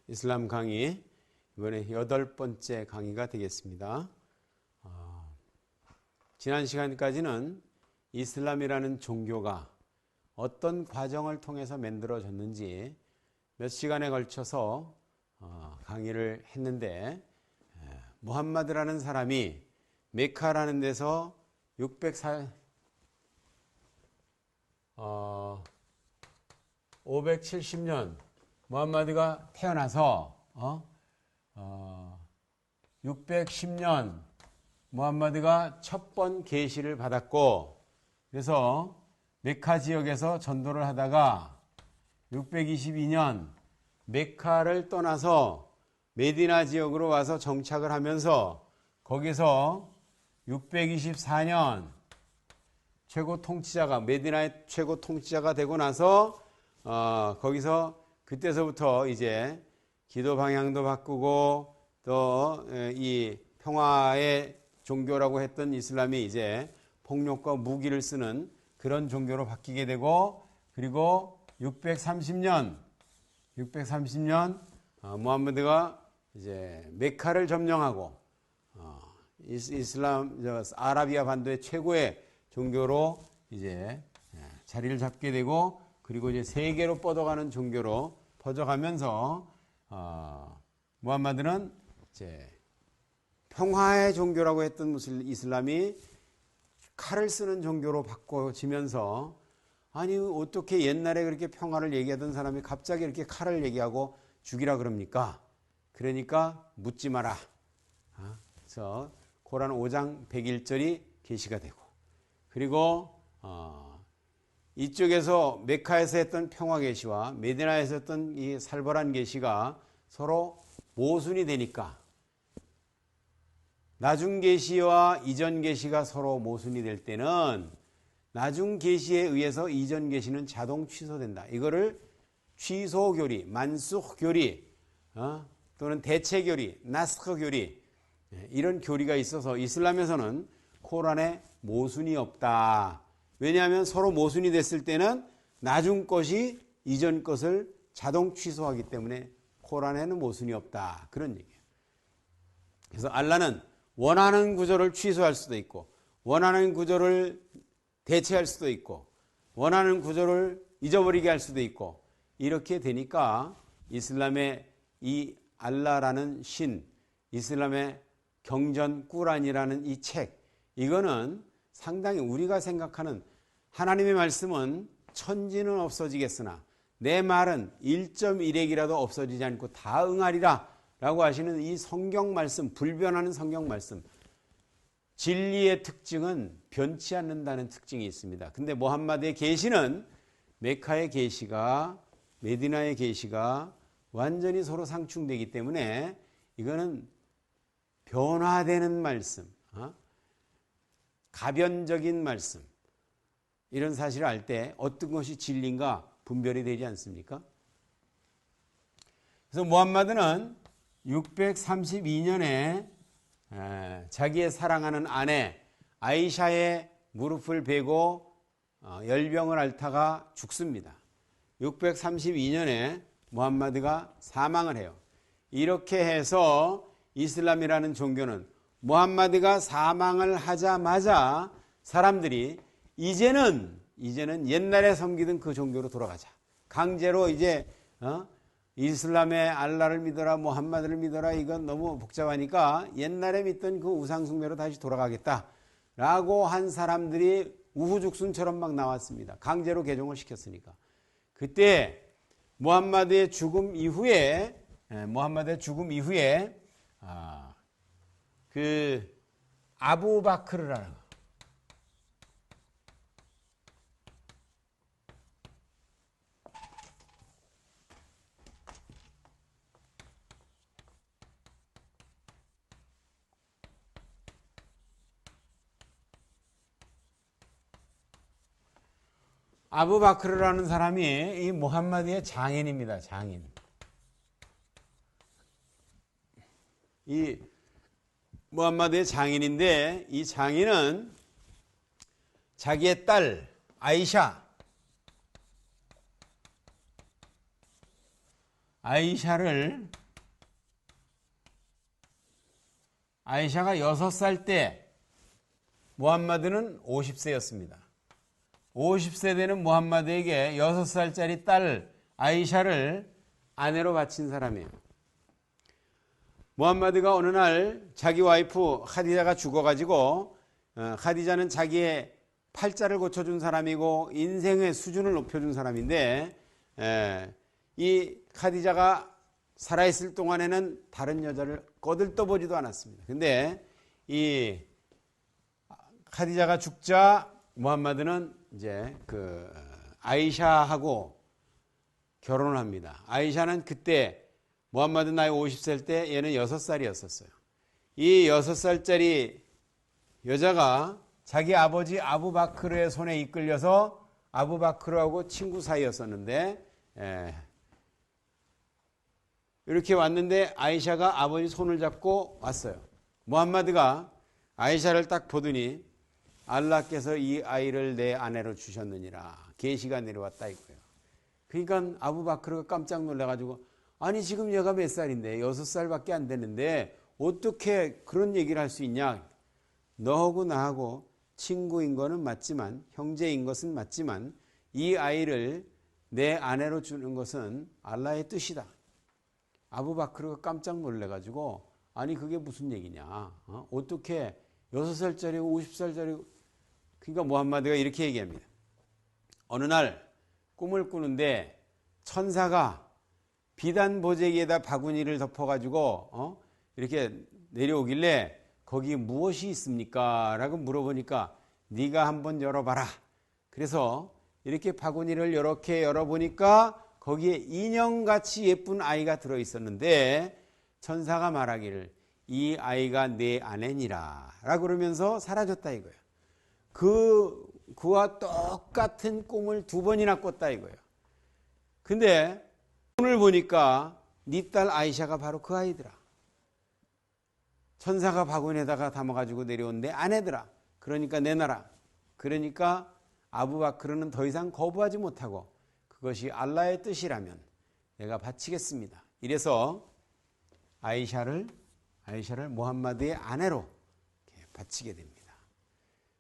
이슬람 강의 이번에 8번째 강의가 되겠습니다. 지난 시간까지는 이슬람이라는 종교가 어떤 과정을 통해서 만들어졌는지 몇 시간에 걸쳐서 강의를 했는데, 무함마드라는 사람이 메카라는 데서 570년 무함마드가 태어나서 610년 무함마드가 첫 번 계시를 받았고, 그래서 메카 지역에서 전도를 하다가 622년 메카를 떠나서 메디나 지역으로 와서 정착을 하면서 거기서 624년 최고 통치자가, 메디나의 최고 통치자가 되고 나서 거기서 그때서부터 이제 기도 방향도 바꾸고 또 이 평화의 종교라고 했던 이슬람이 이제 폭력과 무기를 쓰는 그런 종교로 바뀌게 되고, 그리고 630년 무함마드가 이제 메카를 점령하고 이슬람 아라비아 반도의 최고의 종교로 이제 자리를 잡게 되고, 그리고 이제 세계로 뻗어가는 종교로 퍼져가면서 무함마드는 이제 평화의 종교라고 했던 이슬람이 칼을 쓰는 종교로 바꿔지면서, 아니 어떻게 옛날에 그렇게 평화를 얘기하던 사람이 갑자기 이렇게 칼을 얘기하고 죽이라 그럽니까? 그러니까 묻지 마라. 그래서 코란 5장 101절이 계시가 되고, 그리고 이쪽에서 메카에서 했던 평화 계시와 메디나에서 했던 이 살벌한 계시가 서로 모순이 되니까 나중 계시와 이전 계시가 서로 모순이 될 때는 나중 계시에 의해서 이전 계시는 자동 취소된다. 이거를 취소 교리, 만수х 교리, 또는 대체 교리, 나스크 교리, 이런 교리가 있어서 이슬람에서는 코란에 모순이 없다. 왜냐하면 서로 모순이 됐을 때는 나중 것이 이전 것을 자동 취소하기 때문에 코란에는 모순이 없다. 그런 얘기예요. 그래서 알라는 원하는 구조를 취소할 수도 있고, 원하는 구조를 대체할 수도 있고, 원하는 구조를 잊어버리게 할 수도 있고, 이렇게 되니까 이슬람의 이 알라라는 신, 이슬람의 경전 꾸란이라는 이 책, 이거는 상당히 우리가 생각하는 하나님의 말씀은 천지는 없어지겠으나 내 말은 1.1핵이라도 없어지지 않고 다 응하리라 라고 하시는 이 성경 말씀, 불변하는 성경 말씀, 진리의 특징은 변치 않는다는 특징이 있습니다. 근데 무함마드의 계시는 메카의 계시가 메디나의 계시가 완전히 서로 상충되기 때문에 이거는 변화되는 말씀, 가변적인 말씀, 이런 사실을 알 때 어떤 것이 진리인가 분별이 되지 않습니까? 그래서 무함마드는 632년에 자기의 사랑하는 아내 아이샤의 무릎을 베고 열병을 앓다가 죽습니다. 632년에 무함마드가 사망을 해요. 이렇게 해서 이슬람이라는 종교는 무함마드가 사망을 하자마자 사람들이 이제는 옛날에 섬기던 그 종교로 돌아가자. 강제로 이제 이슬람의 알라를 믿어라, 무함마드를 믿어라, 이건 너무 복잡하니까 옛날에 믿던 그 우상숭배로 다시 돌아가겠다라고 한 사람들이 우후죽순처럼 막 나왔습니다. 강제로 개종을 시켰으니까. 그때 무함마드의 죽음 이후에 그 아부바크르라는 거, 아부바크르라는 사람이 이 무함마드의 장인입니다. 장인. 이 무함마드의 장인인데, 이 장인은 자기의 딸 아이샤가 6살 때 무함마드는 50세였습니다. 50세 되는 무함마드에게 6살짜리 딸 아이샤를 아내로 바친 사람이에요. 무함마드가 어느 날 자기 와이프 카디자가 죽어가지고 카디자는 자기의 팔자를 고쳐준 사람이고 인생의 수준을 높여준 사람인데 이 카디자가 살아있을 동안에는 다른 여자를 거들떠보지도 않았습니다. 근데 이 카디자가 죽자 무함마드는 이제 그 아이샤하고 결혼을 합니다. 아이샤는 그때 무함마드 나이 50살 때 얘는 6살이었었어요. 이 6살짜리 여자가 자기 아버지 아부바크르의 손에 이끌려서 아부바크르하고 친구 사이였었는데 이렇게 왔는데 아이샤가 아버지 손을 잡고 왔어요. 무함마드가 아이샤를 딱 보더니 알라께서 이 아이를 내 아내로 주셨느니라 계시가 내려왔다 이거예요. 그러니까 아부바크르가 깜짝 놀라가지고 아니 지금 얘가 몇 살인데 6살밖에 안 되는데 어떻게 그런 얘기를 할 수 있냐. 너하고 나하고 친구인 거는 맞지만 형제인 것은 맞지만 이 아이를 내 아내로 주는 것은 알라의 뜻이다. 아부바크르가 깜짝 놀래가지고 아니 그게 무슨 얘기냐. 어떻게 6살짜리고 50살짜리고 그러니까 무함마드가 이렇게 얘기합니다. 어느 날 꿈을 꾸는데 천사가 비단 보재기에다 바구니를 덮어가지고 이렇게 내려오길래 거기 무엇이 있습니까? 라고 물어보니까 네가 한번 열어봐라. 그래서 이렇게 바구니를 이렇게 열어보니까 거기에 인형같이 예쁜 아이가 들어있었는데 천사가 말하기를 이 아이가 내 아내니라 라고 그러면서 사라졌다 이거예요. 그와 똑같은 꿈을 2번이나 꿨다 이거예요. 근데 오늘 보니까 네 딸 아이샤가 바로 그 아이더라. 천사가 바구니에다가 담아가지고 내려온 내 아내더라. 그러니까 내놔라. 그러니까 아부바크르는 더 이상 거부하지 못하고 그것이 알라의 뜻이라면 내가 바치겠습니다. 이래서 아이샤를 무함마드의 아내로 바치게 됩니다.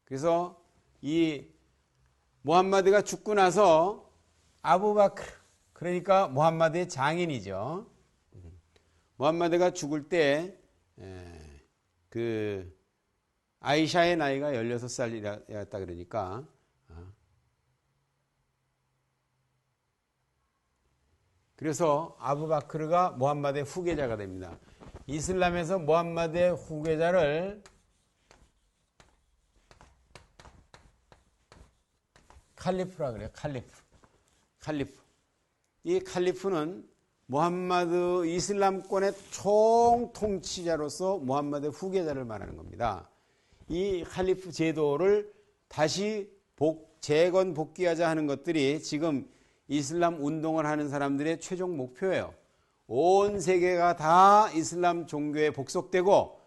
그래서 이 무함마드가 죽고 나서 아부바크르 그러니까 무함마드의 장인이죠. 무함마드가 죽을 때 그 아이샤의 나이가 16살이었다 그러니까 그래서 아부바크르가 무함마드의 후계자가 됩니다. 이슬람에서 무함마드의 후계자를 칼리프라 그래요. 칼리프. 이 칼리프는 무함마드 이슬람권의 총통치자로서 무함마드의 후계자를 말하는 겁니다. 이 칼리프 제도를 다시 재건 복귀하자 하는 것들이 지금 이슬람 운동을 하는 사람들의 최종 목표예요. 온 세계가 다 이슬람 종교에 복속되고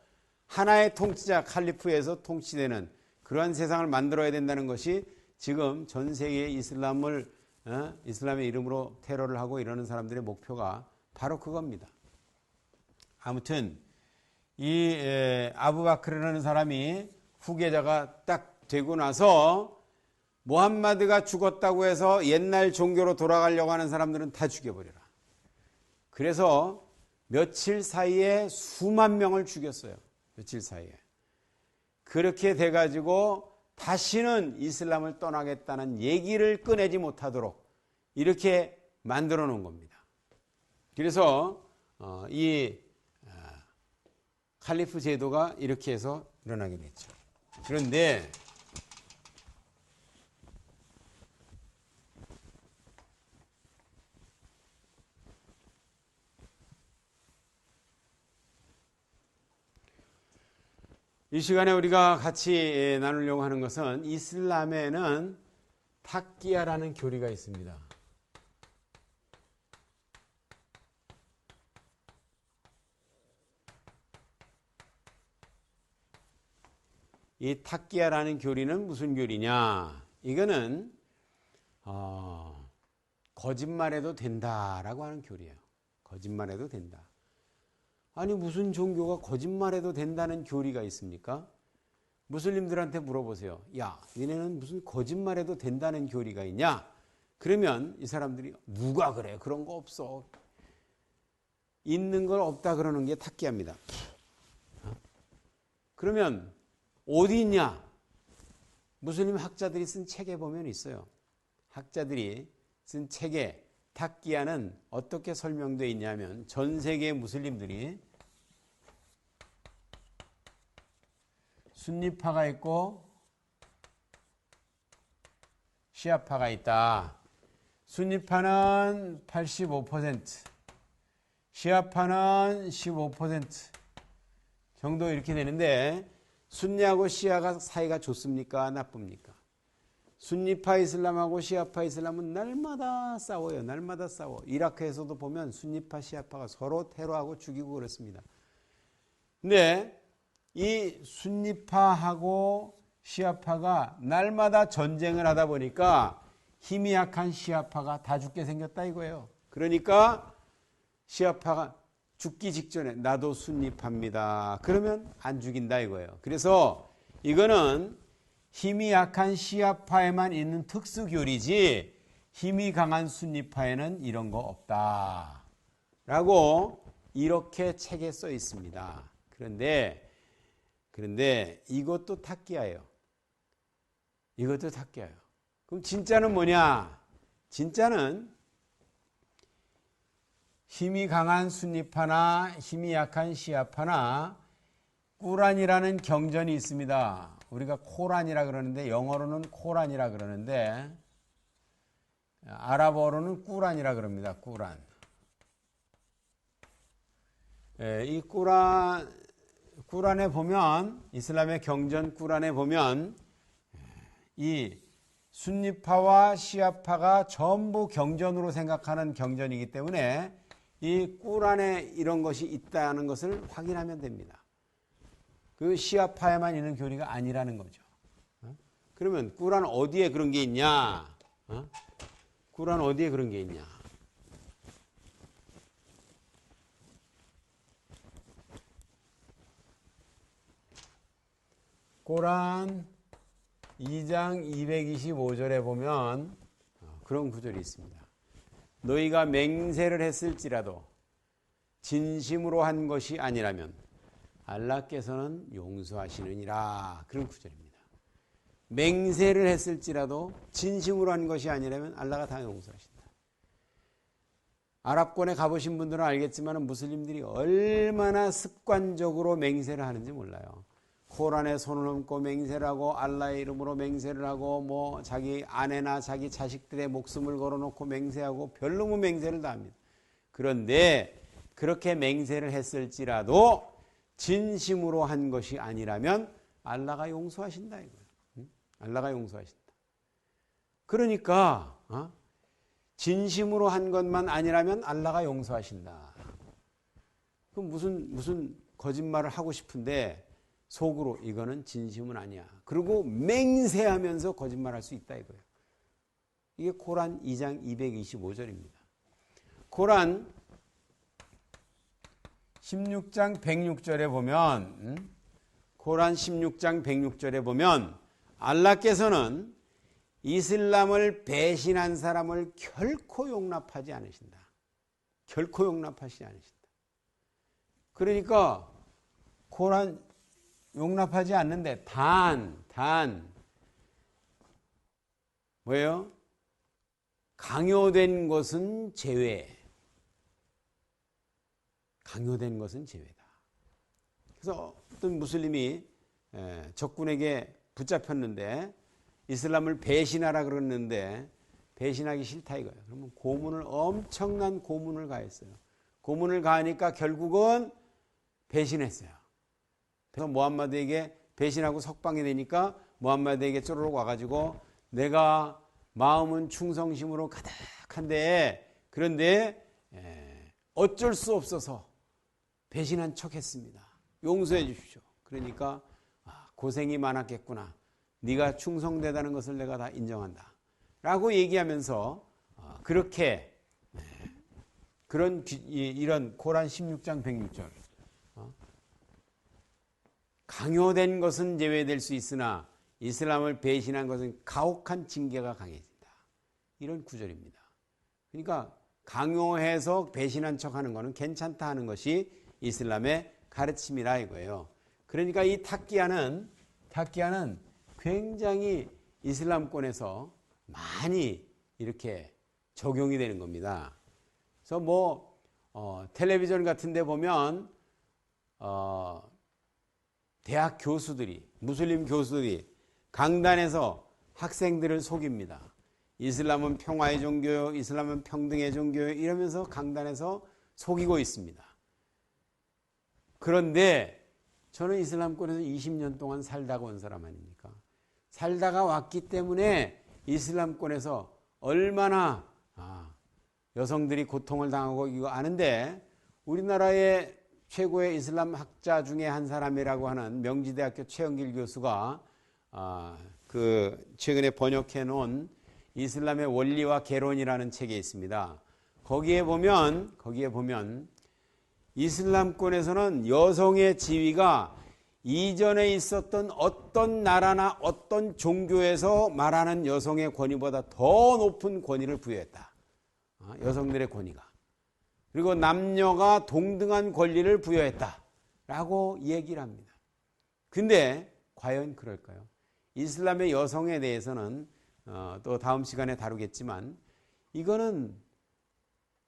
하나의 통치자 칼리프에서 통치되는 그러한 세상을 만들어야 된다는 것이 지금 전 세계의 이슬람의 이름으로 테러를 하고 이러는 사람들의 목표가 바로 그겁니다. 아무튼 이 아부바크르라는 사람이 후계자가 딱 되고 나서 무함마드가 죽었다고 해서 옛날 종교로 돌아가려고 하는 사람들은 다 죽여버려라. 그래서 며칠 사이에 수만 명을 죽였어요. 며칠 사이에. 그렇게 돼가지고 다시는 이슬람을 떠나겠다는 얘기를 꺼내지 못하도록 이렇게 만들어 놓은 겁니다. 그래서 이 칼리프 제도가 이렇게 해서 일어나게 됐죠. 그런데 이 시간에 우리가 같이 나누려고 하는 것은 이슬람에는 타끼야라는 교리가 있습니다. 이 타끼야라는 교리는 무슨 교리냐? 이거는 거짓말해도 된다라고 하는 교리예요. 거짓말해도 된다. 아니 무슨 종교가 거짓말해도 된다는 교리가 있습니까? 무슬림들한테 물어보세요. 야, 니네는 무슨 거짓말해도 된다는 교리가 있냐? 그러면 이 사람들이 누가 그래? 그런 거 없어. 있는 걸 없다 그러는 게 탁기합니다. 그러면 어디 있냐? 무슬림 학자들이 쓴 책에 보면 있어요. 학자들이 쓴 책에 탁기야는 어떻게 설명되어 있냐면 전 세계 무슬림들이 순니파가 있고 시아파가 있다. 순니파는 85%, 시아파는 15% 정도 이렇게 되는데 순니하고 시아가 사이가 좋습니까? 나쁩니까? 순니파 이슬람하고 시아파 이슬람은 날마다 싸워요. 날마다 싸워. 이라크에서도 보면 순니파, 시아파가 서로 테러하고 죽이고 그렇습니다. 근데 이 순니파하고 시아파가 날마다 전쟁을 하다 보니까 힘이 약한 시아파가 다 죽게 생겼다 이거예요. 그러니까 시아파가 죽기 직전에 나도 순니파입니다. 그러면 안 죽인다 이거예요. 그래서 이거는 힘이 약한 시아파에만 있는 특수교리지 힘이 강한 순니파에는 이런 거 없다 라고 이렇게 책에 써 있습니다. 그런데 이것도 탁기야예요. 이것도 탁기야예요. 그럼 진짜는 뭐냐? 진짜는 힘이 강한 순니파나 힘이 약한 시아파나 꾸란이라는 경전이 있습니다. 우리가 코란이라 그러는데 영어로는 코란이라 그러는데 아랍어로는 꾸란이라 그럽니다. 꾸란. 이 꾸란에 보면 이슬람의 경전 꾸란에 보면 이 순니파와 시아파가 전부 경전으로 생각하는 경전이기 때문에 이 꾸란에 이런 것이 있다는 것을 확인하면 됩니다. 그 시아파에만 있는 교리가 아니라는 거죠. 그러면 꾸란 어디에 그런 게 있냐? 꾸란 어디에 그런 게 있냐? 꾸란 2장 225절에 보면 그런 구절이 있습니다. 너희가 맹세를 했을지라도 진심으로 한 것이 아니라면 알라께서는 용서하시느니라. 그런 구절입니다. 맹세를 했을지라도 진심으로 한 것이 아니라면 알라가 다 용서하신다. 아랍권에 가보신 분들은 알겠지만 무슬림들이 얼마나 습관적으로 맹세를 하는지 몰라요. 코란에 손을 얹고 맹세를 하고 알라의 이름으로 맹세를 하고 뭐 자기 아내나 자기 자식들의 목숨을 걸어놓고 맹세하고 별놈의 맹세를 다 합니다. 그런데 그렇게 맹세를 했을지라도 진심으로 한 것이 아니라면 알라가 용서하신다 이거예요. 알라가 용서하신다. 그러니까 진심으로 한 것만 아니라면 알라가 용서하신다. 그럼 무슨 거짓말을 하고 싶은데 속으로 이거는 진심은 아니야. 그리고 맹세하면서 거짓말할 수 있다 이거예요. 이게 코란 2장 225절입니다. 코란 16장 106절에 보면 코란 16장 106절에 보면 알라께서는 이슬람을 배신한 사람을 결코 용납하지 않으신다. 결코 용납하시지 않으신다. 그러니까 코란 용납하지 않는데 단 뭐예요? 강요된 것은 제외. 강요된 것은 제외다. 그래서 어떤 무슬림이 적군에게 붙잡혔는데 이슬람을 배신하라 그랬는데 배신하기 싫다 이거예요. 그러면 엄청난 고문을 가했어요. 고문을 가하니까 결국은 배신했어요. 그래서 무함마드에게 배신하고 석방이 되니까 무함마드에게 쪼르륵 와가지고 내가 마음은 충성심으로 가득한데 그런데 어쩔 수 없어서 배신한 척 했습니다. 용서해 주십시오. 그러니까 고생이 많았겠구나. 네가 충성되다는 것을 내가 다 인정한다. 라고 얘기하면서 그렇게 이런 코란 16장 106절. 강요된 것은 제외될 수 있으나 이슬람을 배신한 것은 가혹한 징계가 강해진다. 이런 구절입니다. 그러니까 강요해서 배신한 척하는 것은 괜찮다 하는 것이 이슬람의 가르침이라 이거예요. 그러니까 이 타키야는 굉장히 이슬람권에서 많이 이렇게 적용이 되는 겁니다. 그래서 텔레비전 같은 데 보면 대학 교수들이, 무슬림 교수들이 강단에서 학생들을 속입니다. 이슬람은 평화의 종교요, 이슬람은 평등의 종교요, 이러면서 강단에서 속이고 있습니다. 그런데 저는 이슬람권에서 20년 동안 살다가 온 사람 아닙니까? 살다가 왔기 때문에 이슬람권에서 얼마나 여성들이 고통을 당하고 이거 아는데, 우리나라의 최고의 이슬람 학자 중에 한 사람이라고 하는 명지대학교 최영길 교수가 최근에 번역해 놓은 이슬람의 원리와 개론이라는 책에 있습니다. 거기에 보면 이슬람권에서는 여성의 지위가 이전에 있었던 어떤 나라나 어떤 종교에서 말하는 여성의 권위보다 더 높은 권위를 부여했다. 여성들의 권위가. 그리고 남녀가 동등한 권리를 부여했다라고 얘기를 합니다. 근데 과연 그럴까요? 이슬람의 여성에 대해서는 또 다음 시간에 다루겠지만, 이거는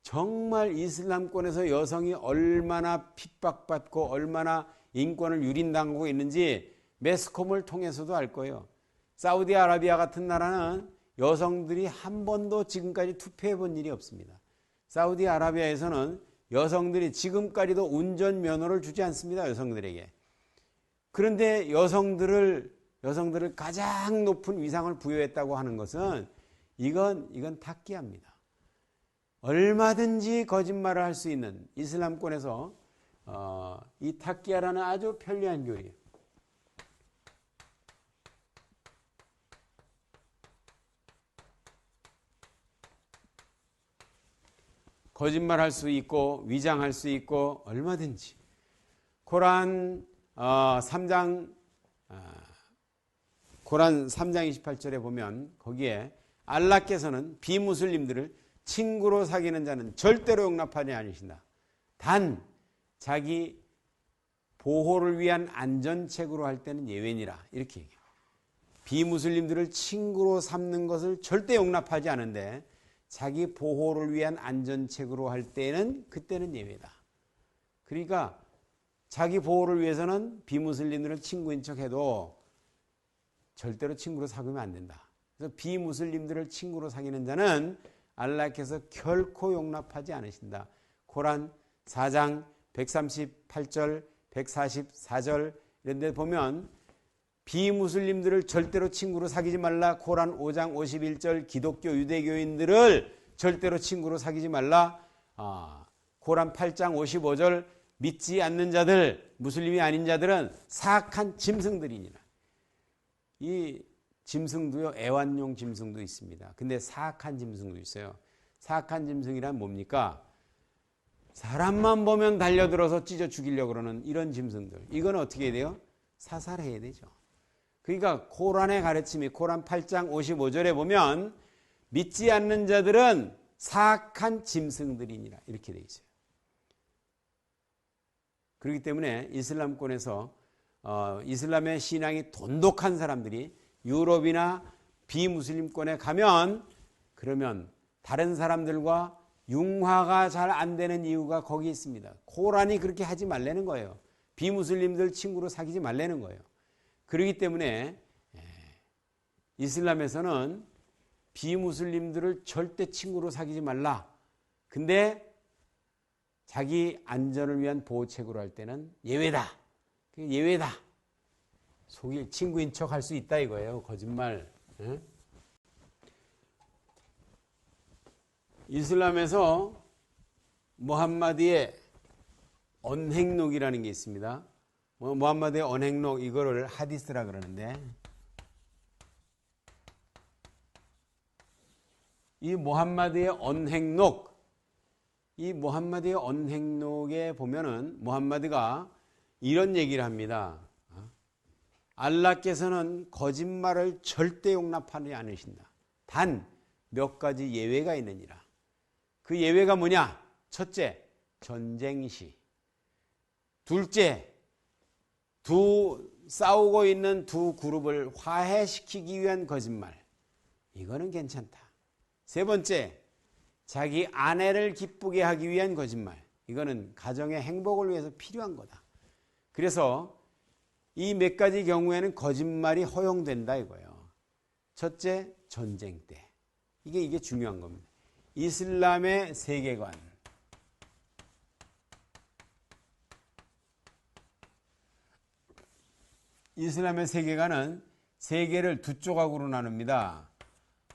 정말 이슬람권에서 여성이 얼마나 핍박받고 얼마나 인권을 유린당하고 있는지 매스컴을 통해서도 알 거예요. 사우디아라비아 같은 나라는 여성들이 한 번도 지금까지 투표해 본 일이 없습니다. 사우디아라비아에서는 여성들이 지금까지도 운전면허를 주지 않습니다. 여성들에게. 그런데 여성들을 가장 높은 위상을 부여했다고 하는 것은 이건 타키야입니다. 얼마든지 거짓말을 할 수 있는 이슬람권에서 이 타키야라는 아주 편리한 교리. 거짓말할 수 있고 위장할 수 있고 얼마든지. 코란 3장 28절에 보면 거기에 알라께서는 비무슬림들을 친구로 사귀는 자는 절대로 용납하지 않으신다. 단 자기 보호를 위한 안전책으로 할 때는 예외니라. 이렇게 얘기해요. 비무슬림들을 친구로 삼는 것을 절대 용납하지 않은데 자기 보호를 위한 안전책으로 할 때는 그때는 예외다. 그러니까 자기 보호를 위해서는 비무슬림들을 친구인 척해도 절대로 친구로 사귀면 안 된다. 그래서 비무슬림들을 친구로 사귀는 자는 알라께서 결코 용납하지 않으신다. 코란 4장 138절, 144절 이런 데 보면 비무슬림들을 절대로 친구로 사귀지 말라. 코란 5장 51절 기독교 유대교인들을 절대로 친구로 사귀지 말라. 코란 8장 55절 믿지 않는 자들, 무슬림이 아닌 자들은 사악한 짐승들이니라. 이 짐승도요, 애완용 짐승도 있습니다. 근데 사악한 짐승도 있어요. 사악한 짐승이란 뭡니까? 사람만 보면 달려들어서 찢어 죽이려고 그러는 이런 짐승들. 이건 어떻게 해야 돼요? 사살해야 되죠. 그러니까 코란의 가르침이 코란 8장 55절에 보면 믿지 않는 자들은 사악한 짐승들이니라 이렇게 되어 있어요. 그렇기 때문에 이슬람권에서 이슬람의 신앙이 돈독한 사람들이 유럽이나 비무슬림권에 가면 그러면 다른 사람들과 융화가 잘 안 되는 이유가 거기 있습니다. 코란이 그렇게 하지 말라는 거예요. 비무슬림들 친구로 사귀지 말라는 거예요. 그렇기 때문에 이슬람에서는 비무슬림들을 절대 친구로 사귀지 말라. 근데 자기 안전을 위한 보호책으로 할 때는 예외다. 예외다. 속일 친구인 척 할 수 있다 이거예요. 거짓말. 이슬람에서 무함마디의 언행록이라는 게 있습니다. 무함마드의 언행록 이거를 하디스라 그러는데 이 무함마드의 언행록 이 무함마드의 언행록에 보면은 무함마드가 이런 얘기를 합니다. 알라께서는 거짓말을 절대 용납하지 않으신다. 단 몇 가지 예외가 있느니라. 그 예외가 뭐냐? 첫째, 전쟁 시. 둘째, 싸우고 있는 두 그룹을 화해시키기 위한 거짓말. 이거는 괜찮다. 세 번째, 자기 아내를 기쁘게 하기 위한 거짓말. 이거는 가정의 행복을 위해서 필요한 거다. 그래서 이 몇 가지 경우에는 거짓말이 허용된다 이거예요. 첫째, 전쟁 때. 이게 중요한 겁니다. 이슬람의 세계관. 이슬람의 세계관은 세계를 두 조각으로 나눕니다.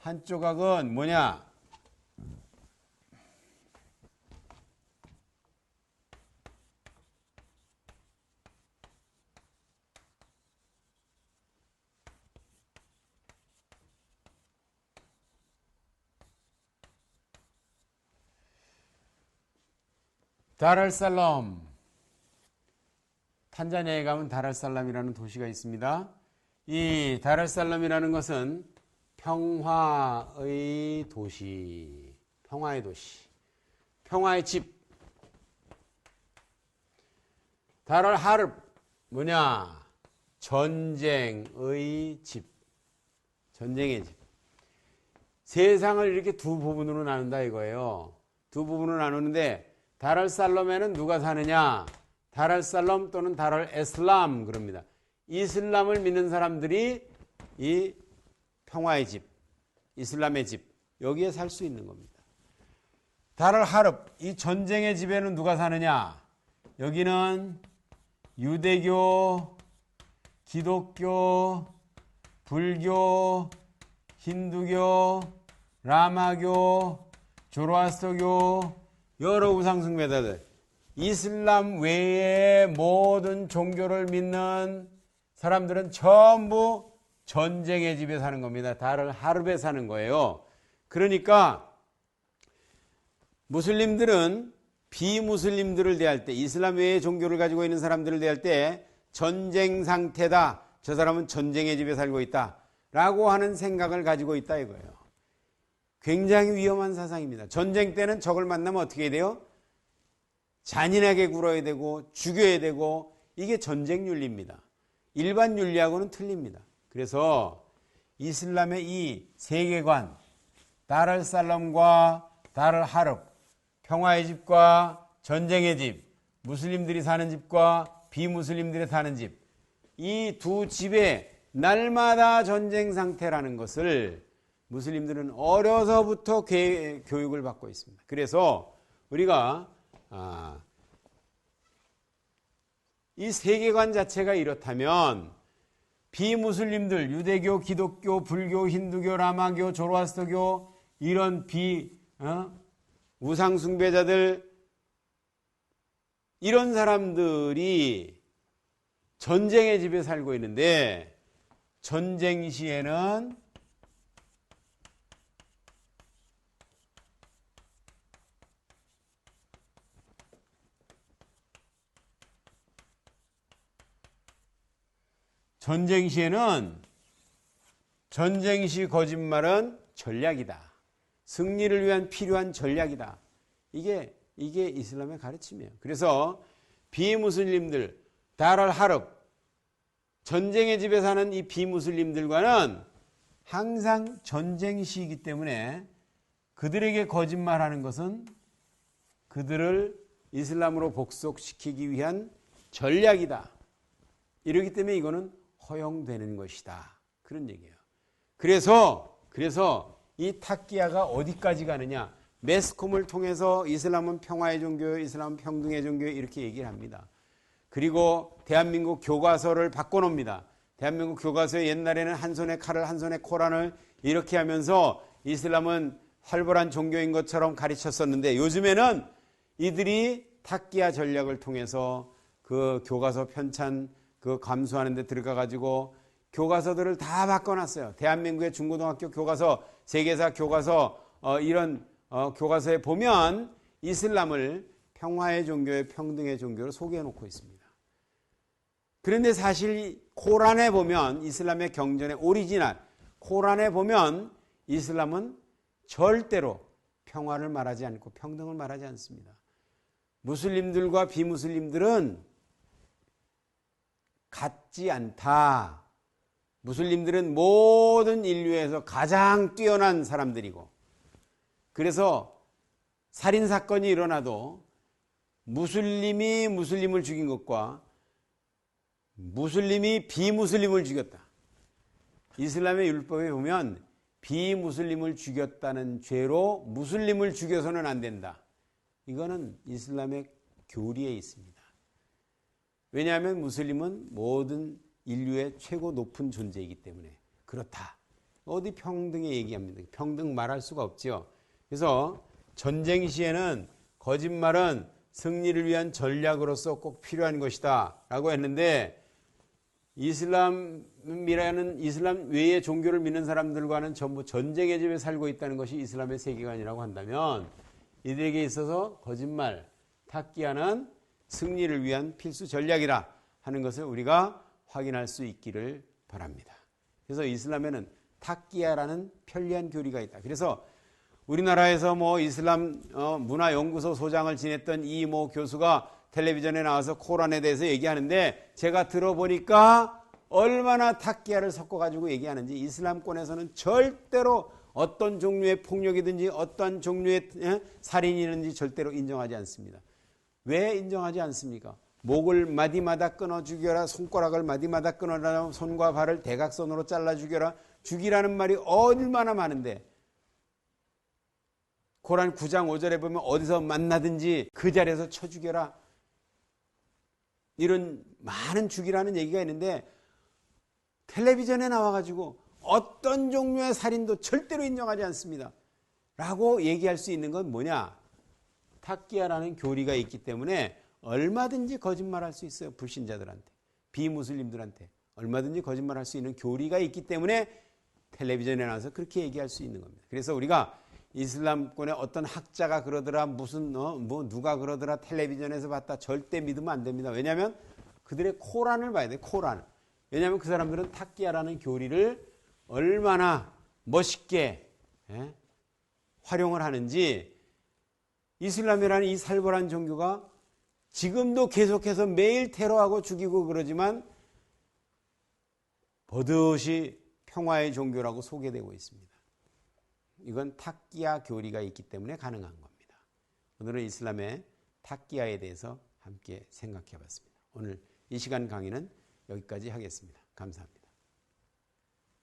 한 조각은 뭐냐? 다르살람. 탄자니아에 가면 다르살람이라는 도시가 있습니다. 이 다르살람이라는 것은 평화의 도시, 평화의 도시, 평화의 집. 다를 하르 뭐냐? 전쟁의 집, 전쟁의 집. 세상을 이렇게 두 부분으로 나눈다 이거예요. 두 부분으로 나누는데 다르살람에는 누가 사느냐? 다르살람 또는 다르에슬람 그럽니다. 이슬람을 믿는 사람들이 이 평화의 집, 이슬람의 집 여기에 살 수 있는 겁니다. 다르하릅 이 전쟁의 집에는 누가 사느냐? 여기는 유대교, 기독교, 불교, 힌두교, 라마교, 조로아스터교 여러 우상숭배자들 이슬람 외의 모든 종교를 믿는 사람들은 전부 전쟁의 집에 사는 겁니다. 다르하릅에 사는 거예요. 그러니까 무슬림들은 비무슬림들을 대할 때 이슬람 외의 종교를 가지고 있는 사람들을 대할 때 전쟁 상태다. 저 사람은 전쟁의 집에 살고 있다. 라고 하는 생각을 가지고 있다 이거예요. 굉장히 위험한 사상입니다. 전쟁 때는 적을 만나면 어떻게 돼요? 잔인하게 굴어야 되고 죽여야 되고 이게 전쟁 윤리입니다. 일반 윤리하고는 틀립니다. 그래서 이슬람의 이 세계관 다르살람과 다르하릅 평화의 집과 전쟁의 집 무슬림들이 사는 집과 비무슬림들이 사는 집 이 두 집에 날마다 전쟁 상태라는 것을 무슬림들은 어려서부터 교육을 받고 있습니다. 그래서 우리가 이 세계관 자체가 이렇다면 비무슬림들 유대교, 기독교, 불교, 힌두교, 라마교, 조로아스터교 이런 우상숭배자들 이런 사람들이 전쟁의 집에 살고 있는데 전쟁 시에는 전쟁 시 거짓말은 전략이다. 승리를 위한 필요한 전략이다. 이게 이슬람의 가르침이에요. 그래서 비무슬림들 다르하릅 전쟁의 집에 사는 이 비무슬림들과는 항상 전쟁 시이기 때문에 그들에게 거짓말하는 것은 그들을 이슬람으로 복속시키기 위한 전략이다. 이러기 때문에 이거는 허용되는 것이다. 그런 얘기예요. 그래서 이 타키야가 어디까지 가느냐? 매스컴을 통해서 이슬람은 평화의 종교, 이슬람은 평등의 종교 이렇게 얘기를 합니다. 그리고 대한민국 교과서를 바꿔놓습니다. 대한민국 교과서에 옛날에는 한 손에 칼을 한 손에 코란을 이렇게 하면서 이슬람은 활발한 종교인 것처럼 가르쳤었는데 요즘에는 이들이 타키야 전략을 통해서 그 교과서 편찬 그 감수하는 데 들어가 가지고 교과서들을 다 바꿔놨어요. 대한민국의 중고등학교 교과서, 세계사 교과서 이런 교과서에 보면 이슬람을 평화의 종교의 평등의 종교로 소개해 놓고 있습니다. 그런데 사실 코란에 보면 이슬람의 경전의 오리지널 코란에 보면 이슬람은 절대로 평화를 말하지 않고 평등을 말하지 않습니다. 무슬림들과 비무슬림들은 같지 않다. 무슬림들은 모든 인류에서 가장 뛰어난 사람들이고 그래서 살인사건이 일어나도 무슬림이 무슬림을 죽인 것과 무슬림이 비무슬림을 죽였다. 이슬람의 율법에 보면 비무슬림을 죽였다는 죄로 무슬림을 죽여서는 안 된다. 이거는 이슬람의 교리에 있습니다. 왜냐하면 무슬림은 모든 인류의 최고 높은 존재이기 때문에 그렇다. 어디 평등에 얘기합니다. 평등 말할 수가 없죠. 그래서 전쟁 시에는 거짓말은 승리를 위한 전략으로서 꼭 필요한 것이다 라고 했는데 이슬람이라는 이슬람 외의 종교를 믿는 사람들과는 전부 전쟁의 집에 살고 있다는 것이 이슬람의 세계관이라고 한다면 이들에게 있어서 거짓말, 타끼야는 승리를 위한 필수 전략이라 하는 것을 우리가 확인할 수 있기를 바랍니다. 그래서 이슬람에는 타끼야라는 편리한 교리가 있다. 그래서 우리나라에서 뭐 이슬람 문화연구소 소장을 지냈던 이 모 교수가 텔레비전에 나와서 코란에 대해서 얘기하는데 제가 들어보니까 얼마나 타끼야를 섞어가지고 얘기하는지 이슬람권에서는 절대로 어떤 종류의 폭력이든지 어떤 종류의 살인이든지 절대로 인정하지 않습니다. 왜 인정하지 않습니까? 목을 마디마다 끊어 죽여라, 손가락을 마디마다 끊어라, 손과 발을 대각선으로 잘라 죽여라, 죽이라는 말이 얼마나 많은데 코란 9장 5절에 보면 어디서 만나든지 그 자리에서 쳐 죽여라, 이런 많은 죽이라는 얘기가 있는데 텔레비전에 나와가지고 어떤 종류의 살인도 절대로 인정하지 않습니다 라고 얘기할 수 있는 건 뭐냐? 타끼야라는 교리가 있기 때문에 얼마든지 거짓말할 수 있어요. 불신자들한테, 비무슬림들한테 얼마든지 거짓말할 수 있는 교리가 있기 때문에 텔레비전에 나와서 그렇게 얘기할 수 있는 겁니다. 그래서 우리가 이슬람권의 어떤 학자가 그러더라, 무슨 누가 그러더라, 텔레비전에서 봤다, 절대 믿으면 안 됩니다. 왜냐하면 그들의 코란을 봐야 돼요. 코란. 왜냐하면 그 사람들은 타끼야라는 교리를 얼마나 멋있게 활용을 하는지. 이슬람이라는 이 살벌한 종교가 지금도 계속해서 매일 테러하고 죽이고 그러지만 버젓이 평화의 종교라고 소개되고 있습니다. 이건 타끼야 교리가 있기 때문에 가능한 겁니다. 오늘은 이슬람의 타끼야에 대해서 함께 생각해 봤습니다. 오늘 이 시간 강의는 여기까지 하겠습니다. 감사합니다.